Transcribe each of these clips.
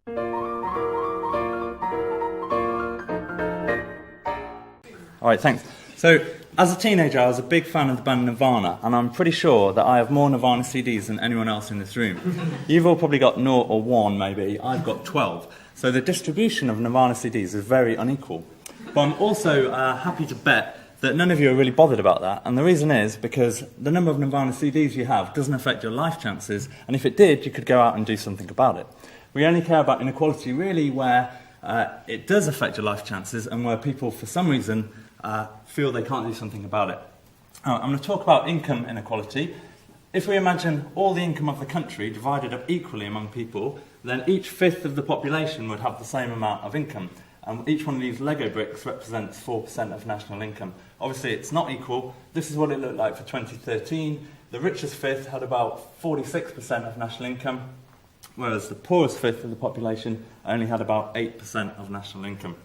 All right, thanks. So, as a teenager, I was a big fan of the band Nirvana, and I'm pretty sure that I have more Nirvana CDs than anyone else in this room. You've all probably got 0 or 1, maybe. I've got 12. So the distribution of Nirvana CDs is very unequal. But I'm also happy to bet that none of you are really bothered about that, and the reason is because the number of Nirvana CDs you have doesn't affect your life chances, and if it did, you could go out and do something about it. We only care about inequality really where it does affect your life chances and where people, for some reason, feel they can't do something about it. I'm going to talk about income inequality. If we imagine all the income of the country divided up equally among people, then each fifth of the population would have the same amount of income. And each one of these Lego bricks represents 4% of national income. Obviously, it's not equal. This is what it looked like for 2013. The richest fifth had about 46% of national income, whereas the poorest fifth of the population only had about 8% of national income.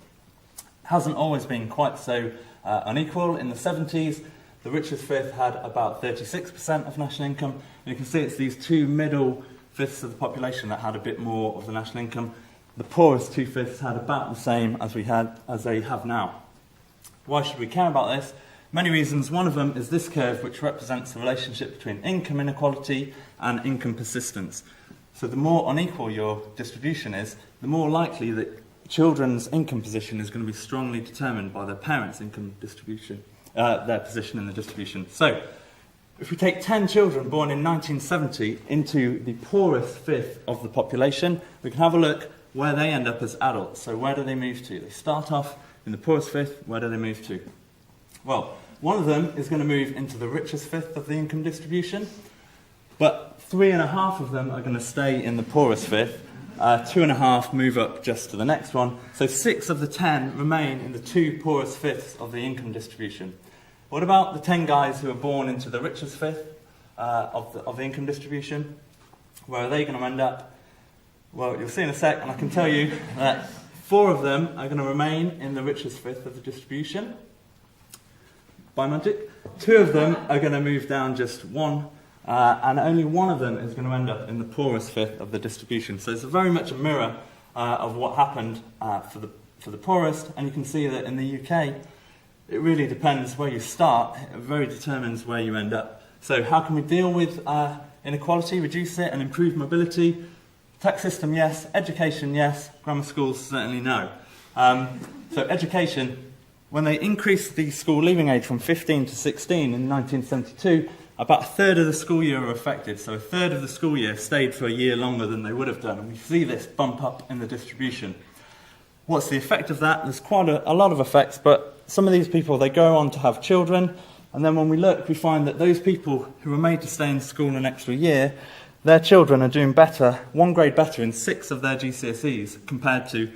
It hasn't always been quite so unequal. In the 70s, the richest fifth had about 36% of national income. And you can see it's these two middle fifths of the population that had a bit more of the national income. The poorest 2/5 had about the same as they have now. Why should we care about this? Many reasons. One of them is this curve, which represents the relationship between income inequality and income persistence. So the more unequal your distribution is, the more likely that children's income position is going to be strongly determined by their parents' income distribution, their position in the distribution. So, if we take 10 children born in 1970 into the poorest fifth of the population, we can have a look where they end up as adults. So where do they move to? They start off in the poorest fifth. Where do they move to? Well, one of them is going to move into the richest fifth of the income distribution, but 3.5 of them are going to stay in the poorest fifth. 2.5 move up just to the next one. So 6 of the 10 remain in the 2 poorest fifths of the income distribution. What about the 10 guys who are born into the richest fifth of the income distribution? Where are they going to end up? Well, you'll see in a sec, and I can tell you that 4 of them are going to remain in the richest fifth of the distribution, by magic. 2 of them are going to move down just 1, and only 1 of them is going to end up in the poorest fifth of the distribution. So it's very much a mirror of what happened for the poorest, and you can see that in the UK, it really depends where you start. It very determines where you end up. So how can we deal with inequality, reduce it, and improve mobility? Tax system, yes. Education, yes. Grammar schools, certainly no. So education, when they increased the school leaving age from 15 to 16 in 1972, about 1/3 of the school year were affected. So 1/3 of the school year stayed for a year longer than they would have done. And we see this bump up in the distribution. What's the effect of that? There's quite a lot of effects, but some of these people, they go on to have children. And then when we look, we find that those people who were made to stay in school an extra year, their children are doing better, 1 grade better in 6 of their GCSEs compared to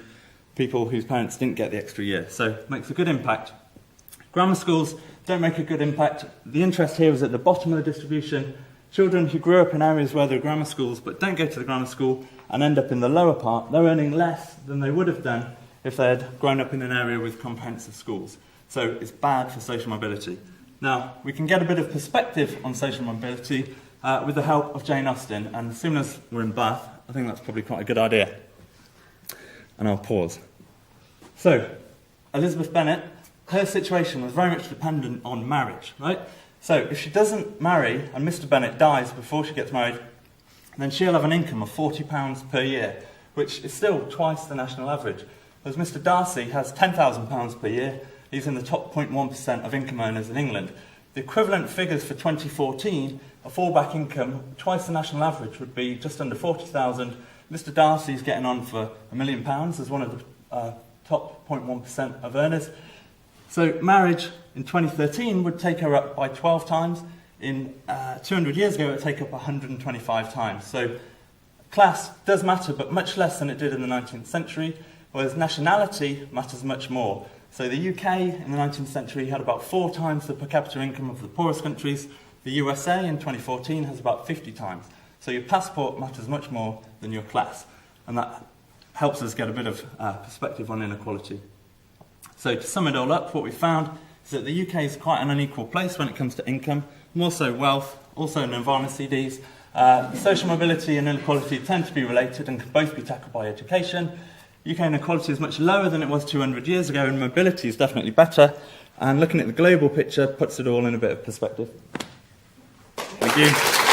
people whose parents didn't get the extra year. So it makes a good impact. Grammar schools don't make a good impact. The interest here is at the bottom of the distribution. Children who grew up in areas where there are grammar schools but don't go to the grammar school and end up in the lower part, they're earning less than they would have done if they had grown up in an area with comprehensive schools. So it's bad for social mobility. Now, we can get a bit of perspective on social mobility with the help of Jane Austen, and as soon as we're in Bath, I think that's probably quite a good idea. And I'll pause. So, Elizabeth Bennet, her situation was very much dependent on marriage, right? So, if she doesn't marry and Mr. Bennet dies before she gets married, then she'll have an income of £40 per year, which is still twice the national average. Whereas Mr. Darcy has £10,000 per year. He's in the top 0.1% of income earners in England. The equivalent figures for 2014, a fallback income, twice the national average, would be just under 40,000. Mr. Darcy's getting on for £1 million as one of the top 0.1% of earners. So marriage in 2013 would take her up by 12 times. In 200 years ago, it would take up 125 times. So class does matter, but much less than it did in the 19th century, whereas nationality matters much more. So the UK in the 19th century had about 4 times the per capita income of the poorest countries. The USA in 2014 has about 50 times. So your passport matters much more than your class. And that helps us get a bit of perspective on inequality. So to sum it all up, what we found is that the UK is quite an unequal place when it comes to income, more so wealth, also Nirvana CDs, Social mobility and inequality tend to be related and can both be tackled by education. UK inequality is much lower than it was 200 years ago, and mobility is definitely better. And looking at the global picture puts it all in a bit of perspective. Thank you.